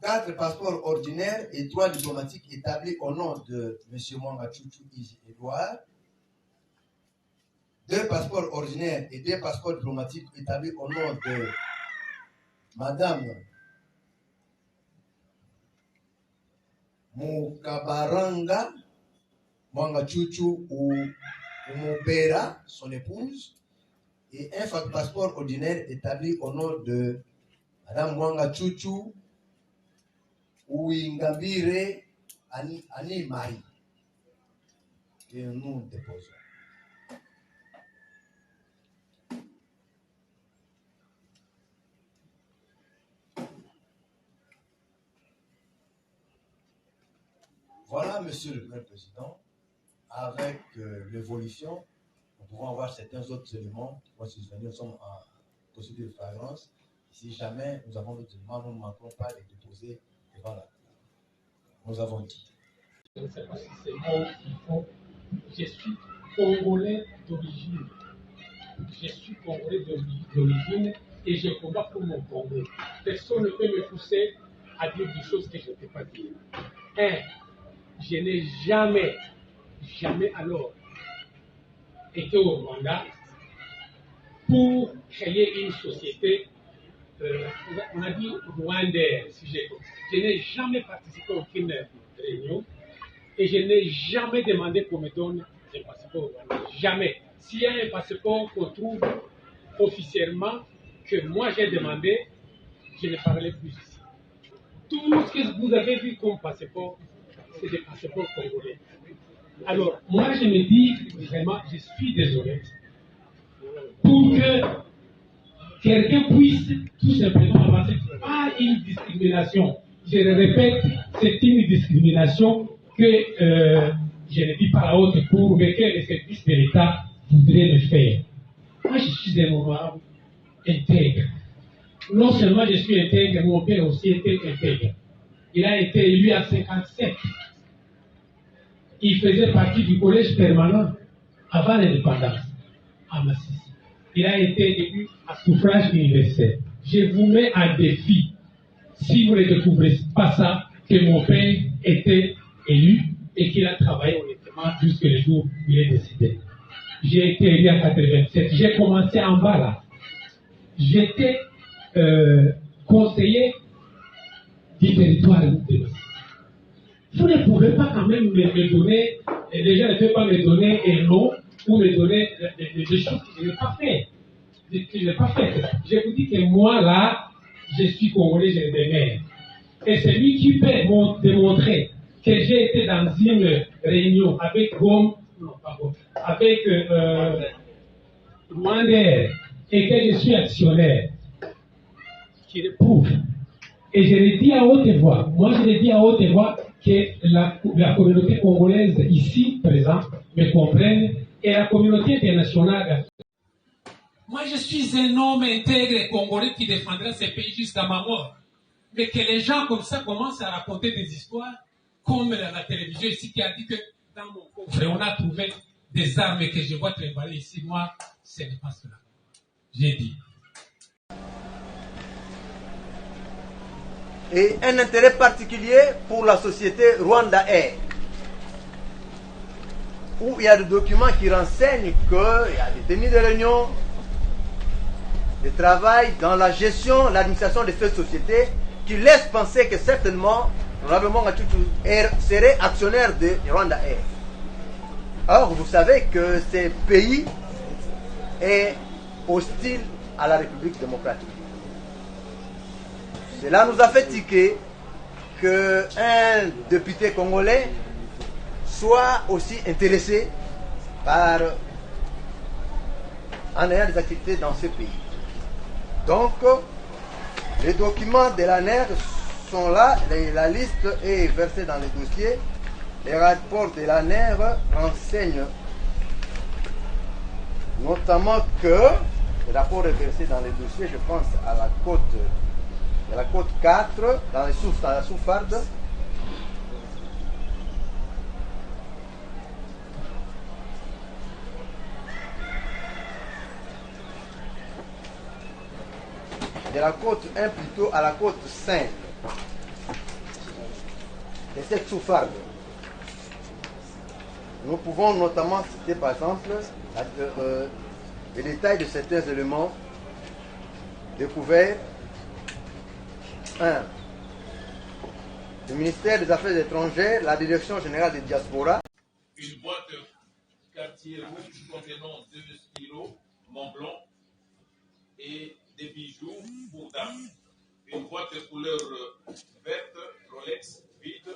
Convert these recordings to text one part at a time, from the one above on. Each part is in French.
4 passeports ordinaires et 3 diplomatiques établis au nom de M. Mwanga Chuchu Iji Edouard. 2 passeports ordinaires et 2 passeports diplomatiques établis au nom de Madame Mukabaranga Mwanga Chuchu ou Mubera, son épouse, et un passeport ordinaire établi au nom de Madame Mwanga Chuchu Ouingambire Annie Marie. Et nous déposons. Voilà, Monsieur le Président, avec l'évolution, nous pouvons avoir certains autres éléments qui vont survenir. Nous sommes en procédure de flagrance. Si jamais nous avons d'autres éléments, nous ne manquerons pas de les déposer devant la Cour. Nous avons dit. Je ne sais pas si c'est moi qu'il faut. Je suis congolais d'origine. Je suis congolais d'origine et je combat pour mon Congo. Personne ne peut me pousser à dire des choses que je ne peux pas dire. Je n'ai jamais alors été au Rwanda pour créer une société, on a dit rwandaise, si j'ai compris. Je n'ai jamais participé à aucune réunion et je n'ai jamais demandé qu'on me donne un passeport rwandais. Jamais. S'il y a un passeport qu'on trouve officiellement que moi j'ai demandé, je ne parlerai plus ici. Tout ce que vous avez vu comme passeport, c'est des passeports congolais. Alors, moi, je me dis, vraiment, je suis désolé, pour que quelqu'un puisse tout simplement avancer. Pas une discrimination. Je le répète, c'est une discrimination que je ne dis pas à haute cour, mais que les services de l'État voudraient le faire. Moi, je suis un homme intègre. Non seulement je suis intègre, mon père aussi était intègre. Il a été élu à 57. Il faisait partie du collège permanent avant l'indépendance, à Massissi. Il a été élu à suffrage universel. Je vous mets en défi, si vous ne découvrez pas ça, que mon père était élu et qu'il a travaillé honnêtement jusqu'au jour où il est décédé. J'ai été élu en 87. J'ai commencé en bas là. J'étais conseiller du territoire de Massissi. Vous ne pouvez pas quand même me donner, les gens ne peuvent pas me donner un nom ou me donner des choses que je n'ai pas fait. Je vous dis que moi là, je suis congolais, je le démerde. Et celui qui peut démontrer que j'ai été dans une réunion avec avec Rwandais et que je suis actionnaire, qui le prouve. Et je le dis à haute voix, que la communauté congolaise ici présente me comprenne et la communauté internationale. Moi, je suis un homme intègre congolais qui défendra ce pays jusqu'à ma mort. Mais que les gens comme ça commencent à raconter des histoires, comme la télévision ici qui a dit que dans mon coffre, on a trouvé des armes que je vois trimballer ici. Moi, ce n'est pas cela. J'ai dit. Et un intérêt particulier pour la société Rwanda Air, où il y a des documents qui renseignent qu'il y a des tenues de réunion, de travail dans la gestion, l'administration de cette société, qui laisse penser que certainement, probablement, Air serait actionnaire de Rwanda Air. Or, vous savez que ce pays est hostile à la République démocratique. Cela nous a fait tiquer qu'un député congolais soit aussi intéressé par en ayant des activités dans ce pays. Donc, les documents de l'ANER sont là, la liste est versée dans les dossiers. Les rapports de l'ANER renseignent notamment que le rapport est versé dans les dossiers, je pense à la côte 4, dans la Souffarde. De la côte 1 plutôt à la côte 5. cette sous-farde. Nous pouvons notamment citer par exemple les détails de certains éléments découverts. 1. Le ministère des Affaires étrangères, la Direction générale des diasporas. Une boîte quartier rouge contenant 2 stylos Montblanc et des bijoux pour dames. Une boîte de couleur verte Rolex vide.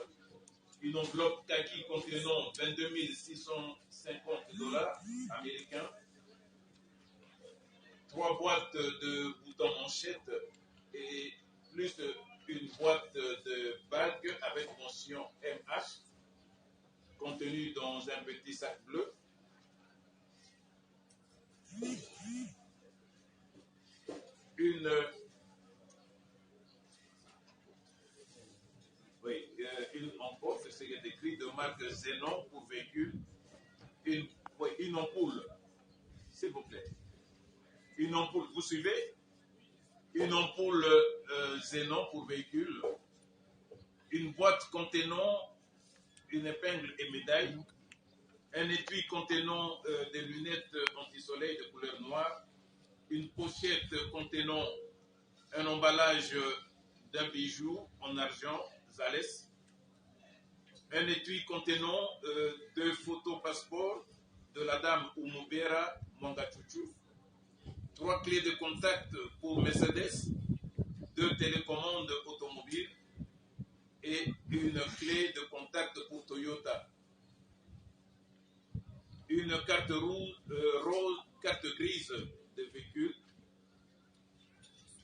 Une enveloppe kaki contenant 22 650 $ américains. 3 boîtes de boutons manchettes et plus une boîte de bagues avec mention MH contenue dans un petit sac bleu. Une ampoule, c'est écrit de marque Xenon pour véhicule. Une ampoule, s'il vous plaît. Une ampoule, vous suivez? Une ampoule Xenon pour véhicule. Une boîte contenant une épingle et médaille. Un étui contenant des lunettes anti-soleil de couleur noire. Une pochette contenant un emballage d'un bijou en argent, Zales. Un étui contenant 2 photos passeports de la dame Umubera Mangachuchu. 3 clés de contact pour Mercedes. 2 télécommandes automobiles. Et une clé de contact pour Toyota. Une carte rose, carte grise de véhicule.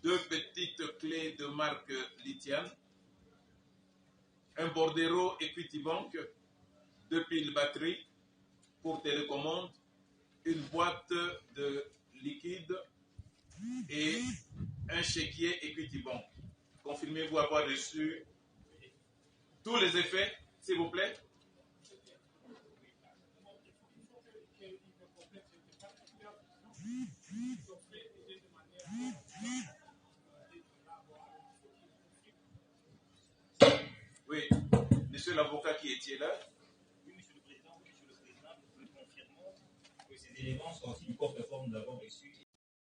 2 petites clés de marque Litian. Un Bordero Equity Bank. 2 piles batterie pour télécommande. Une boîte de liquide et un chéquier Equity Bank. Confirmez-vous avoir reçu tous les effets, s'il vous plaît? Oui, monsieur l'avocat qui était là. Oui, monsieur le président, nous confirmons que ces éléments sont aussi du coffre-fort que nous avons reçu.